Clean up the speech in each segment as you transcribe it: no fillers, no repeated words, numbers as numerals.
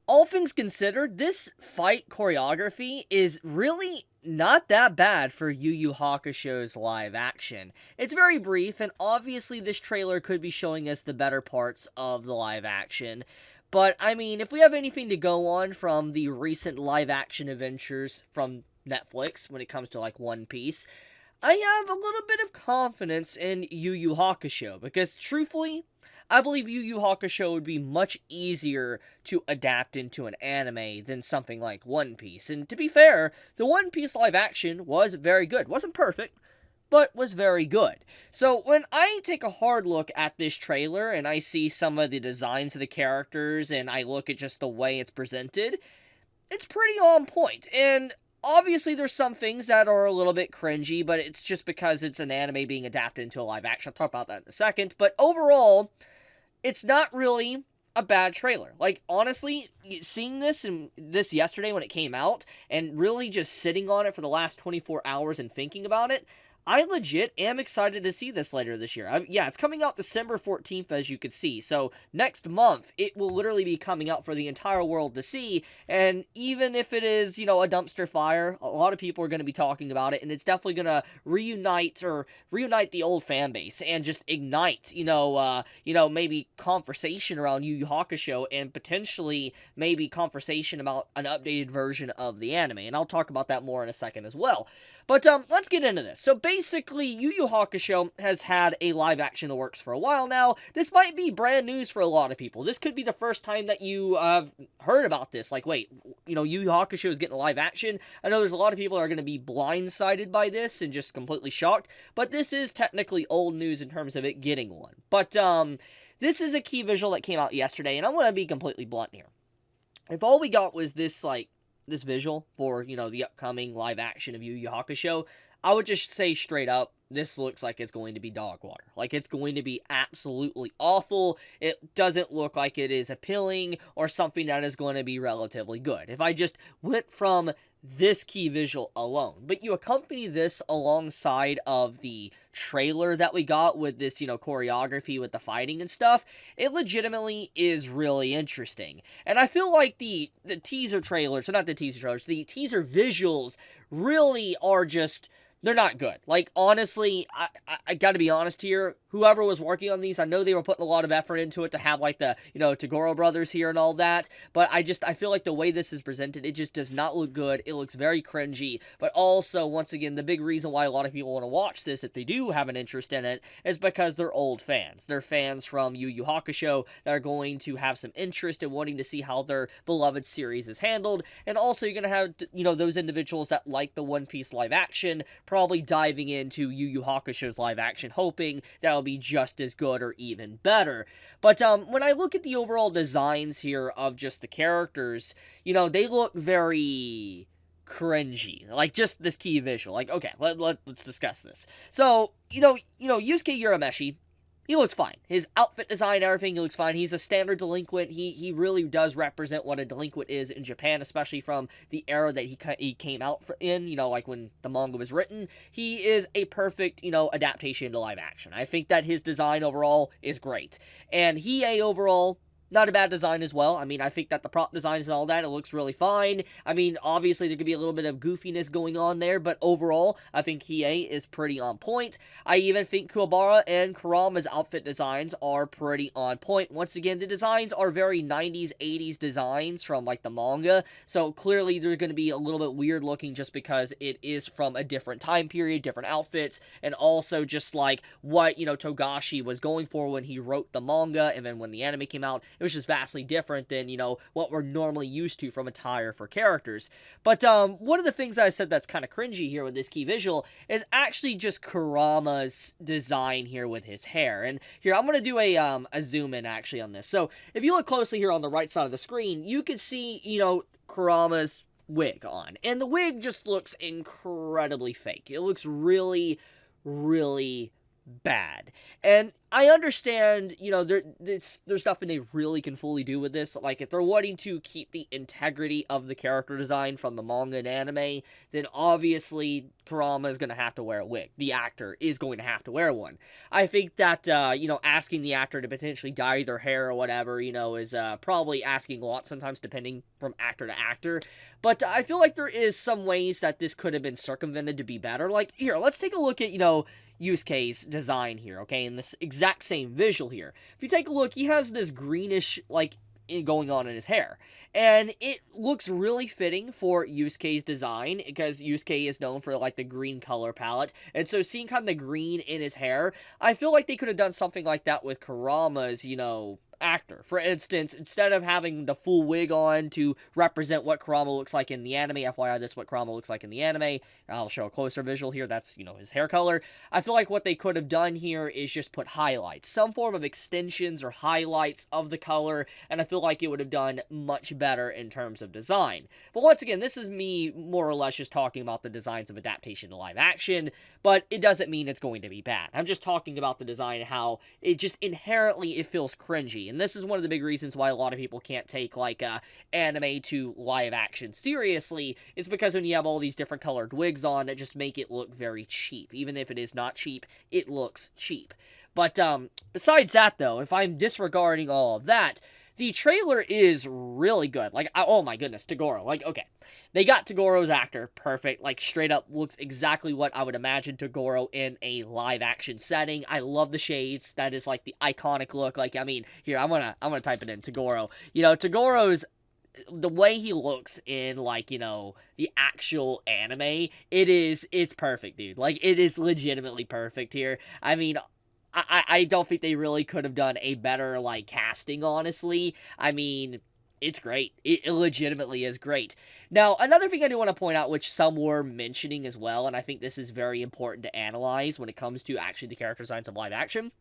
all things considered, this fight choreography is really not that bad for Yu Yu Hakusho's live action. It's very brief, and obviously this trailer could be showing us the better parts of the live action. But, I mean, if we have anything to go on from the recent live action adventures from Netflix when it comes to, like, One Piece, I have a little bit of confidence in Yu Yu Hakusho, because truthfully, I believe Yu Yu Hakusho would be much easier to adapt into an anime than something like One Piece. And to be fair, the One Piece live action was very good. Wasn't perfect, but was very good. So when I take a hard look at this trailer and I see some of the designs of the characters and I look at just the way it's presented, it's pretty on point. And obviously there's some things that are a little bit cringy, but it's just because it's an anime being adapted into a live action. I'll talk about that in a second. But overall, it's not really a bad trailer. Like, honestly, seeing this yesterday when it came out, and really just sitting on it for the last 24 hours and thinking about it, I legit am excited to see this later this year. Yeah, it's coming out December 14th, as you can see. So, next month, it will literally be coming out for the entire world to see. And even if it is, a dumpster fire, a lot of people are going to be talking about it. And it's definitely going to reunite the old fan base and just ignite, maybe conversation around Yu Yu Hakusho and potentially maybe conversation about an updated version of the anime. And I'll talk about that more in a second as well. But let's get into this. So basically, Yu Yu Hakusho has had a live action in the works for a while now. This might be brand news for a lot of people. This could be the first time that you have heard about this. Like, wait, Yu Yu Hakusho is getting a live action. I know there's a lot of people that are going to be blindsided by this and just completely shocked. But this is technically old news in terms of it getting one. But this is a key visual that came out yesterday, and I'm going to be completely blunt here. If all we got was this visual for, the upcoming live action of Yu Yu Hakusho, I would just say straight up, this looks like it's going to be dog water. Like, it's going to be absolutely awful. It doesn't look like it is appealing or something that is going to be relatively good. If I just went from this key visual alone, but you accompany this alongside of the trailer that we got with this, choreography with the fighting and stuff, it legitimately is really interesting. And I feel like the teaser trailers, or not the teaser trailers, the teaser visuals really are just, they're not good. Like, honestly, I gotta be honest here, whoever was working on these, I know they were putting a lot of effort into it to have, like, the, Tagoro brothers here and all that, but I feel like the way this is presented, it just does not look good. It looks very cringy, but also, once again, the big reason why a lot of people want to watch this, if they do have an interest in it, is because they're old fans. They're fans from Yu Yu Hakusho that are going to have some interest in wanting to see how their beloved series is handled, and also you're gonna have, those individuals that like the One Piece live action, probably diving into Yu Yu Hakusho's live action, hoping that'll be just as good or even better. But when I look at the overall designs here of just the characters, they look very cringy. Like, just this key visual. Like, okay, let's discuss this. So, Yusuke Urameshi, he looks fine. His outfit design, everything, he looks fine. He's a standard delinquent. He really does represent what a delinquent is in Japan, especially from the era that he came out in, like when the manga was written. He is a perfect, adaptation to live action. I think that his design overall is great. And Hiei overall, not a bad design as well. I mean, I think that the prop designs and all that, it looks really fine. I mean, obviously, there could be a little bit of goofiness going on there, but overall, I think Hiei is pretty on point. I even think Kuwabara and Kurama's outfit designs are pretty on point. Once again, the designs are very 90s, 80s designs from, like, the manga, so clearly they're going to be a little bit weird looking just because it is from a different time period, different outfits, and also just, like, what, Togashi was going for when he wrote the manga, and then when the anime came out, it was just vastly different than, what we're normally used to from attire for characters. But one of the things I said that's kind of cringy here with this key visual is actually just Kurama's design here with his hair. And here, I'm going to do a zoom in actually on this. So if you look closely here on the right side of the screen, you can see, Kurama's wig on. And the wig just looks incredibly fake. It looks really, really bad. And I understand, there's nothing they really can fully do with this. Like, if they're wanting to keep the integrity of the character design from the manga and anime, then obviously Kurama is going to have to wear a wig. The actor is going to have to wear one. I think that, asking the actor to potentially dye their hair or whatever, is probably asking a lot sometimes, depending from actor to actor. But I feel like there is some ways that this could have been circumvented to be better. Like, here, let's take a look at, Yusuke's design here, okay, in this exact same visual here. If you take a look, he has this greenish, like, going on in his hair, and it looks really fitting for Yusuke's design, because Yusuke is known for, like, the green color palette, and so seeing kind of the green in his hair, I feel like they could have done something like that with Kurama's, actor. For instance, instead of having the full wig on to represent what Kurama looks like in the anime, FYI, this is what Kurama looks like in the anime, I'll show a closer visual here, that's, his hair color. I feel like what they could have done here is just put highlights, some form of extensions or highlights of the color, and I feel like it would have done much better in terms of design. But once again, this is me more or less just talking about the designs of adaptation to live action, but it doesn't mean it's going to be bad. I'm just talking about the design, how it just inherently, it feels cringy. And this is one of the big reasons why a lot of people can't take, like, anime to live action seriously. It's because when you have all these different colored wigs on, that just make it look very cheap. Even if it is not cheap, it looks cheap. But, besides that, though, if I'm disregarding all of that, the trailer is really good. Like, oh my goodness, Toguro. Like, okay. They got Togoro's actor perfect. Like, straight up looks exactly what I would imagine Toguro in a live-action setting. I love the shades. That is, like, the iconic look. Like, I mean, here, I'm gonna type it in, Toguro. Togoro's, the way he looks in, like, the actual anime, it's perfect, dude. Like, it is legitimately perfect here. I mean, I don't think they really could have done a better, like, casting, honestly. I mean, it's great. It legitimately is great. Now, another thing I do want to point out, which some were mentioning as well, and I think this is very important to analyze when it comes to actually the character designs of live action,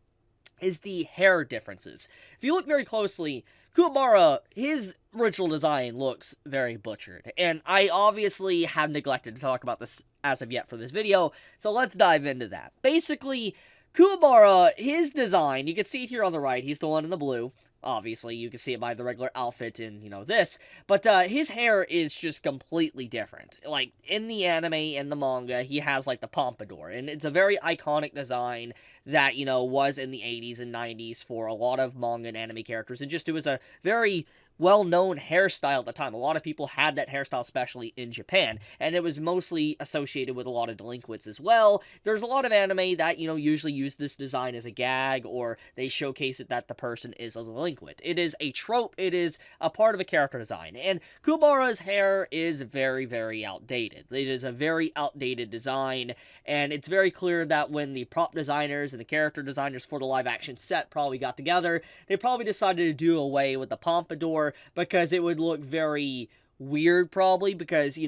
is the hair differences. If you look very closely, Kuwabara, his original design looks very butchered, and I obviously have neglected to talk about this as of yet for this video, so let's dive into that. Basically, Kuwabara, his design, you can see it here on the right, he's the one in the blue. Obviously, you can see it by the regular outfit in, this. But, his hair is just completely different. Like, in the anime and the manga, he has, like, the pompadour. And it's a very iconic design that, was in the 80s and 90s for a lot of manga and anime characters. And just, it was a very well-known hairstyle at the time. A lot of people had that hairstyle, especially in Japan, and it was mostly associated with a lot of delinquents as well. There's a lot of anime that, usually use this design as a gag, or they showcase it that the person is a delinquent. It is a trope, it is a part of a character design, and Kuwabara's hair is very, very outdated. It is a very outdated design, and it's very clear that when the prop designers and the character designers for the live-action set probably got together, they probably decided to do away with the pompadour, because it would look very weird, probably, because,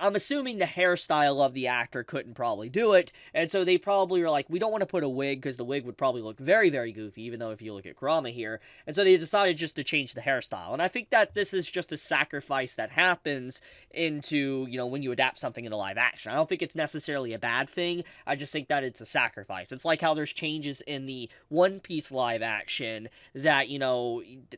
I'm assuming the hairstyle of the actor couldn't probably do it, and so they probably were like, we don't want to put a wig, because the wig would probably look very, very goofy, even though if you look at Kurama here, and so they decided just to change the hairstyle, and I think that this is just a sacrifice that happens into, when you adapt something into live action. I don't think it's necessarily a bad thing, I just think that it's a sacrifice. It's like how there's changes in the One Piece live action that,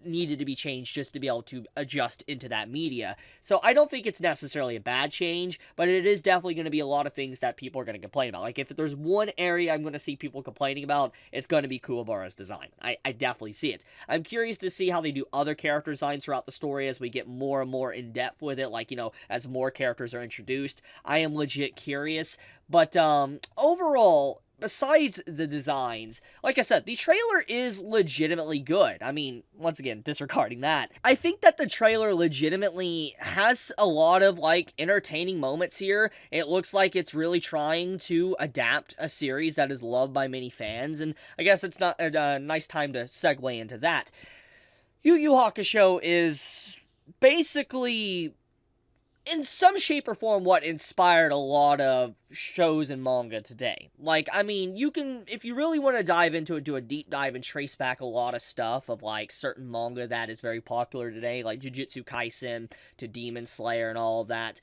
needed to be changed just to be able to adjust into that media, so I don't think it's necessarily a bad change, but it is definitely going to be a lot of things that people are going to complain about. Like, if there's one area I'm going to see people complaining about, it's going to be Kuwabara's design. I definitely see it. I'm curious to see how they do other character designs throughout the story as we get more and more in-depth with it, like, as more characters are introduced. I am legit curious, but overall, besides the designs, like I said, the trailer is legitimately good. I mean, once again, disregarding that, I think that the trailer legitimately has a lot of, like, entertaining moments here. It looks like it's really trying to adapt a series that is loved by many fans, and I guess it's not a nice time to segue into that. Yu Yu Hakusho is basically, in some shape or form, what inspired a lot of shows and manga today. Like, I mean, you can, if you really want to dive into it, do a deep dive and trace back a lot of stuff of, like, certain manga that is very popular today, like Jujutsu Kaisen to Demon Slayer and all of that.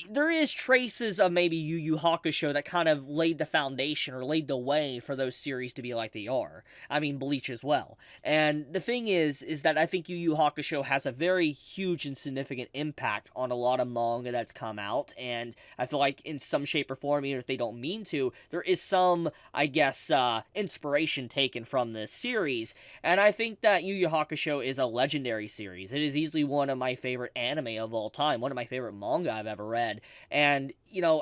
there is traces of maybe Yu Yu Hakusho that kind of laid the foundation or laid the way for those series to be like they are. I mean, Bleach as well. And the thing is that I think Yu Yu Hakusho has a very huge and significant impact on a lot of manga that's come out, and I feel like in some shape or form, even if they don't mean to, there is some, I guess, inspiration taken from this series, and I think that Yu Yu Hakusho is a legendary series. It is easily one of my favorite anime of all time, one of my favorite manga I've ever read. And,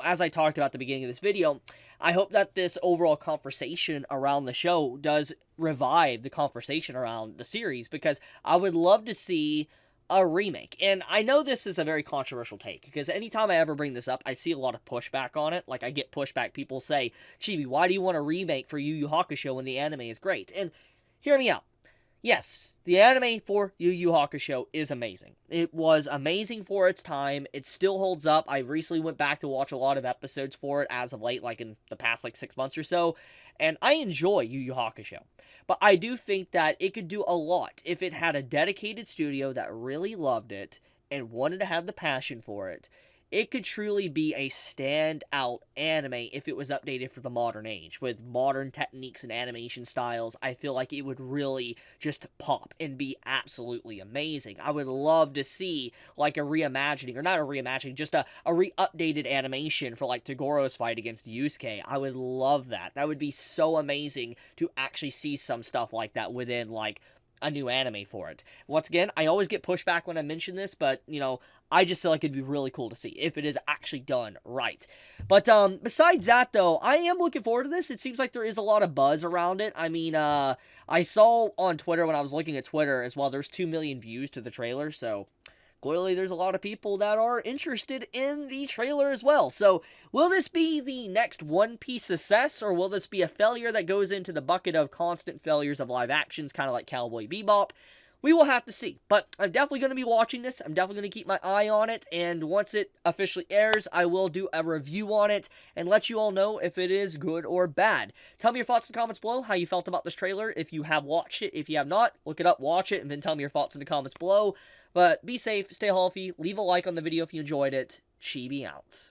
as I talked about at the beginning of this video, I hope that this overall conversation around the show does revive the conversation around the series, because I would love to see a remake. And I know this is a very controversial take, because anytime I ever bring this up, I see a lot of pushback on it. Like, I get pushback. People say, Chibi, why do you want a remake for Yu Yu Hakusho when the anime is great? And hear me out. Yes, the anime for Yu Yu Hakusho is amazing. It was amazing for its time. It still holds up. I recently went back to watch a lot of episodes for it as of late, like in the past 6 months or so, and I enjoy Yu Yu Hakusho. But I do think that it could do a lot if it had a dedicated studio that really loved it and wanted to have the passion for it. It could truly be a standout anime if it was updated for the modern age. With modern techniques and animation styles, I feel like it would really just pop and be absolutely amazing. I would love to see, like, a reimagining, or not a reimagining, just a re-updated animation for, like, Togoro's fight against Yusuke. I would love that. That would be so amazing to actually see some stuff like that within, like, a new anime for it. Once again, I always get pushback when I mention this, but, I just feel like it'd be really cool to see if it is actually done right. But, besides that, though, I am looking forward to this. It seems like there is a lot of buzz around it. I mean, I saw on Twitter, when I was looking at Twitter as well, there's 2 million views to the trailer, so clearly there's a lot of people that are interested in the trailer as well. So, will this be the next One Piece success, or will this be a failure that goes into the bucket of constant failures of live actions, kind of like Cowboy Bebop? We will have to see, but I'm definitely going to be watching this. I'm definitely going to keep my eye on it, and once it officially airs, I will do a review on it and let you all know if it is good or bad. Tell me your thoughts in the comments below, how you felt about this trailer, if you have watched it. If you have not, look it up, watch it, and then tell me your thoughts in the comments below. But be safe, stay healthy, leave a like on the video if you enjoyed it. Chibi out.